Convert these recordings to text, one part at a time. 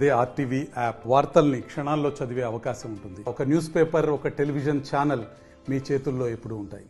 అదే RTV app వార్తల్ని క్షణాల్లో చదివే అవకాశం ఉంటుంది. ఒక న్యూస్ పేపర్, ఒక టెలివిజన్ ఛానల్ మీ చేతుల్లో ఎప్పుడూ ఉంటాయి.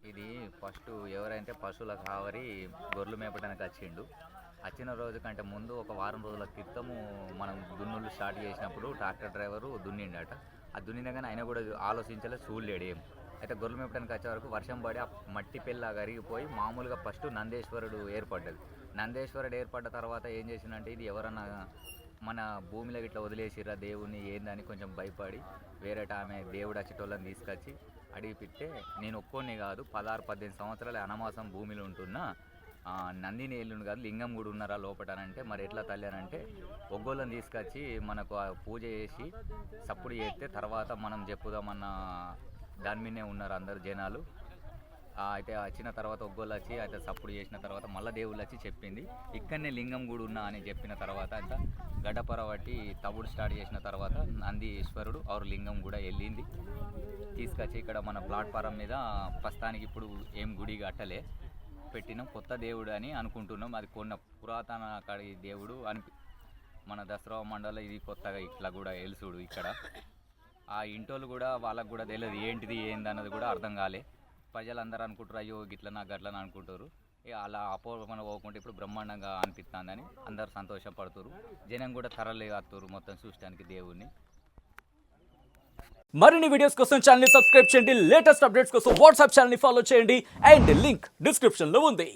ఇది ఫస్ట్ ఎవరైతే పశువుల కావరి గొర్రెలు మేపడానికి వచ్చిన రోజు కంటే ముందు ఒక వారం రోజుల క్రితము మనం దున్నులు స్టార్ట్ చేసినప్పుడు ట్రాక్టర్ డ్రైవరు దున్నిండట. ఆ దున్నినగానే ఆయన కూడా ఆలోచించలే, చూడలేడు ఏం. అయితే గొర్రెలు మేపడానికి వచ్చే వరకు వర్షం పడి ఆ మట్టి పెళ్ళ కరిగిపోయి మామూలుగా ఫస్ట్ నందేశ్వరుడు ఏర్పడ్డది. నందేశ్వరుడు ఏర్పడ్డ తర్వాత ఏం చేసిందంటే, ఇది ఎవరన్నా మన భూమిలో ఇట్లా వదిలేసిరా దేవుని ఏందని కొంచెం భయపడి వేరేట ఆమె దేవుడు వచ్చేటోళ్ళని తీసుకొచ్చి అడిగిపిస్తే, నేను ఒక్కోని కాదు 16-18 సంవత్సరాలు అనమాసం భూమిలో ఉంటున్నా, నందిని ఎల్లుండి కాదు లింగం కూడా ఉన్నారా లోపటనంటే, మరి ఎట్లా తల్లి అని అంటే, ఒగ్గోళ్ళని తీసుకొచ్చి మనకు పూజ చేసి సప్పుడు చేస్తే తర్వాత మనం చెప్పుదామన్న దాని మీదనే ఉన్నారు అందరు జనాలు. అయితే వచ్చిన తర్వాత ఒగ్గోళ్ళు వచ్చి అయితే సప్పుడు చేసిన తర్వాత మళ్ళీ దేవుళ్ళు వచ్చి చెప్పింది, ఇక్కడనే లింగం కూడా ఉన్నా అని చెప్పిన తర్వాత అంత గడ్డపర పట్టి తవుడు స్టార్ట్ చేసిన తర్వాత నందీశ్వరుడు ఆరు లింగం కూడా వెళ్ళింది. తీసుకొచ్చి ఇక్కడ మన ప్లాట్ఫారం మీద ప్రస్తుతానికి ఇప్పుడు ఏం గుడి కట్టలే, పెట్టినాం. కొత్త దేవుడు అని అనుకుంటున్నాం. అది కొన్న పురాతన కాడి దేవుడు అని మన దసరా మండలం ఇది కొత్తగా ఇట్లా కూడా ఎలుసుడు ఇక్కడ. ఆ ఇంటోళ్ళు కూడా వాళ్ళకు కూడా తెలియదు ఏంటిది ఏందన్నది కూడా అర్థం కాలే. ప్రజలందరూ అనుకుంటారు అయ్యో గిట్లనా గట్లని అనుకుంటారు. అలా అపోహన పోకుండా ఇప్పుడు బ్రహ్మాండంగా అనిపిస్తుందని అందరు సంతోషపడుతున్నారు. జనం కూడా తరలి వస్తారు మొత్తం చూడటానికి దేవుడిని. మరిన్ని వీడియోస్ కోసం ఛానల్ ని సబ్స్క్రైబ్ చేయండి. లేటెస్ట్ అప్డేట్స్ కోసం వాట్సాప్ ఛానల్ ని ఫాలో చేయండి. అండ్ లింక్ డిస్క్రిప్షన్ లో ఉంది.